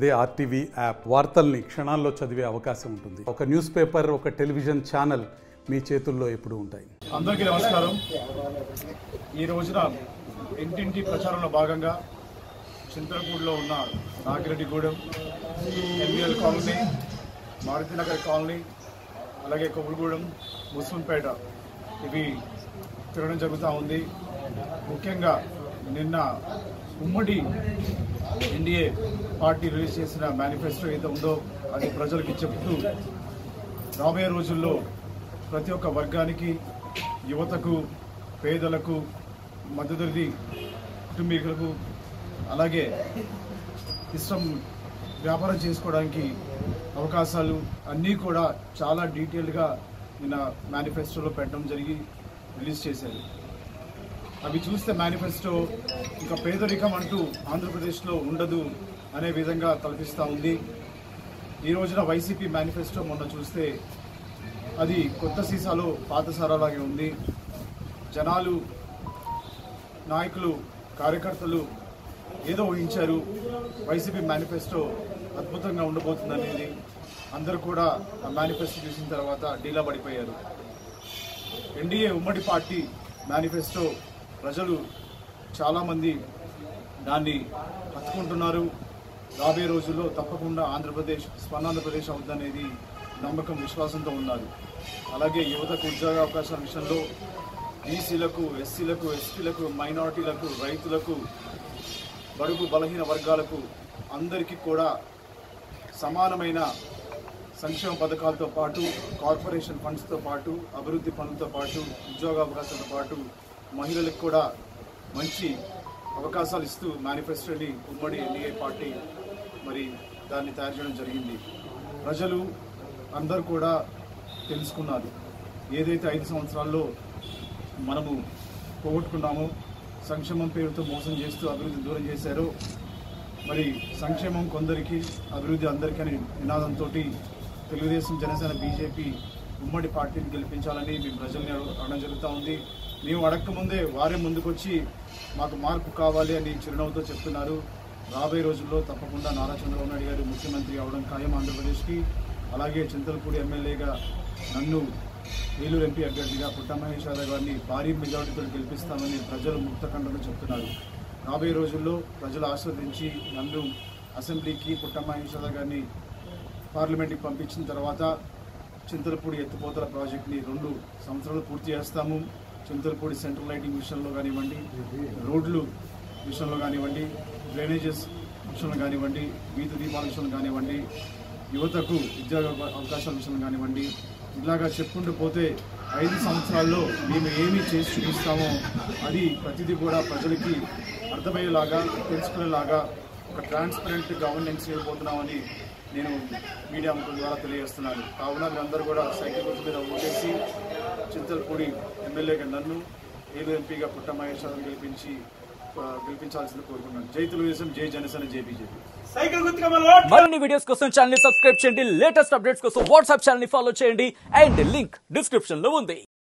అదే RTV app వార్తల్ని క్షణాల్లో చదివే అవకాశం ఉంటుంది. ఒక న్యూస్ పేపర్, ఒక టెలివిజన్ ఛానల్ మీ చేతుల్లో ఎప్పుడూ ఉంటాయి. అందరికీ నమస్కారం. ఈ రోజున ఇంటింటి ప్రచారంలో భాగంగా చింతలపూడిలో ఉన్న నాగిరెడ్డిగూడెం, ఎన్బిఎల్ కాలనీ, మారుతినగర్ కాలనీ, అలాగే కొబ్బరిగూడెం, ముస్లింపేట ఇవి తిరగడం జరుగుతూ ఉంది. ముఖ్యంగా నిన్న ఉమ్మడి ఎన్డీఏ పార్టీ రిలీజ్ చేసిన మేనిఫెస్టో ఏదో ఉందో అది ప్రజలకి చెప్తూ రాబోయే రోజుల్లో ప్రతి ఒక్క వర్గానికి, యువతకు, పేదలకు, మధ్యతరగతి కుటుంబీకులకు, అలాగే ఇష్టం వ్యాపారం చేసుకోవడానికి అవకాశాలు అన్నీ కూడా చాలా డీటెయిల్డ్గా నిన్న మేనిఫెస్టోలో పెట్టడం జరిగి రిలీజ్ చేశారు. అవి చూస్తే మేనిఫెస్టో ఇంకా పేదరికం అంటూ ఆంధ్రప్రదేశ్లో ఉండదు అనే విధంగా తలపిస్తూ ఉంది. ఈ రోజున వైసీపీ మేనిఫెస్టో మొన్న చూస్తే అది కొత్త సీసాలో పాత సారాలాగే ఉంది. జనాలు, నాయకులు, కార్యకర్తలు ఏదో ఊహించారు. వైసీపీ మేనిఫెస్టో అద్భుతంగా ఉండబోతుందనేది అందరూ కూడా ఆ మేనిఫెస్టో చూసిన తర్వాత డీలా పడిపోయారు. ఎన్డీఏ ఉమ్మడి పార్టీ మేనిఫెస్టో ప్రజలు చాలామంది దాన్ని హత్తుకుంటున్నారు. రాబోయే రోజుల్లో తప్పకుండా ఆంధ్రప్రదేశ్ స్వర్ణాంధ్రప్రదేశ్ అవుతుందనేది నమ్మకం, విశ్వాసంతో ఉన్నారు. అలాగే యువతకు ఉద్యోగ అవకాశాల విషయంలో బీసీలకు, ఎస్సీలకు, ఎస్టీలకు, మైనారిటీలకు, రైతులకు, బడుగు బలహీన వర్గాలకు అందరికీ కూడా సమానమైన సంక్షేమ పథకాలతో పాటు, కార్పొరేషన్ ఫండ్స్తో పాటు, అభివృద్ధి పనులతో పాటు, ఉద్యోగ అవకాశాలతో పాటు మహిళలకు కూడా మంచి అవకాశాలు ఇస్తూ మేనిఫెస్టోని ఉమ్మడి ఎన్డీఏ పార్టీ మరి దాన్ని తయారు చేయడం జరిగింది. ప్రజలు అందరూ కూడా తెలుసుకున్నారు. ఏదైతే 5 సంవత్సరాల్లో మనము పోగొట్టుకున్నామో, సంక్షేమం పేరుతో మోసం చేస్తూ అభివృద్ధి దూరం చేశారో, మరి సంక్షేమం కొందరికి, అభివృద్ధి అందరికీ అనే నినాదంతో తెలుగుదేశం, జనసేన, బీజేపీ ఉమ్మడి పార్టీని గెలిపించాలని మేము ప్రజల్ని అడగడం జరుగుతూ ఉంది. మేము అడగకముందే వారే ముందుకొచ్చి మాకు మార్పు కావాలి అని చిరునవ్వుతో చెప్తున్నారు. రాబోయే రోజుల్లో తప్పకుండా నారా చంద్రబాబు నాయుడు గారు ముఖ్యమంత్రి అవడం ఖాయం ఆంధ్రప్రదేశ్కి. అలాగే చింతలపూడి ఎమ్మెల్యేగా నన్ను, ఏలూరు ఎంపీ అభ్యర్థిగా పుట్ట మహేష్ యాదవ్ గారిని భారీ మెజారిటీతో గెలిపిస్తామని ప్రజలు ముక్తఖండంలో చెప్తున్నారు. రాబోయే రోజుల్లో ప్రజలు ఆస్వాదించి నన్ను అసెంబ్లీకి, పుట్ట మహేష్ యాదవ్ గారిని పార్లమెంట్కి పంపించిన తర్వాత చింతలపూడి ఎత్తిపోతల ప్రాజెక్ట్ని 2 సంవత్సరాలు పూర్తి చేస్తాము. చింతలపూడి సెంట్రల్ లైటింగ్ విషయంలో కానివ్వండి, రోడ్లు విషయంలో కానివ్వండి, డ్రైనేజెస్ విషయంలో కానివ్వండి, వీధి దీపాల విషయంలో కానివ్వండి, యువతకు ఉద్యోగ అవకాశాల విషయంలో కానివ్వండి, ఇలాగా చెప్పుకుంటూ పోతే 5 సంవత్సరాల్లో మేము ఏమి చేసి చూపిస్తామో అది ప్రతిదీ కూడా ప్రజలకి అర్థమయ్యేలాగా, తెలుసుకునేలాగా ఒక ట్రాన్స్పరెంట్ గవర్నెన్స్ ఇవ్వబోతున్నామని నేను మీడియా ముఖం ద్వారా తెలియజేస్తున్నాను. కావున మీరందరూ కూడా సైకిల్ గుర్తు మీద ఓటేసి చింతలపూడి ఎమ్మెల్యేగా నన్ను, ఏలూరు ఎంపీగా పుట్ట మహేష్ యాదవ్ గెలిపించాల్సింది కోరుకున్నాను. జై తెలుగుదేశం, జై జనసేన, జై బీజేపీ. మరిన్ని వీడియోస్ కోసం ఛానల్ ని సబ్స్క్రైబ్ చేయండి. లేటెస్ట్ అప్డేట్స్ కోసం వాట్సాప్ ఛానల్ ని ఫాలో చేయండి. అండ్ లింక్ డిస్క్రిప్షన్ లో ఉంది.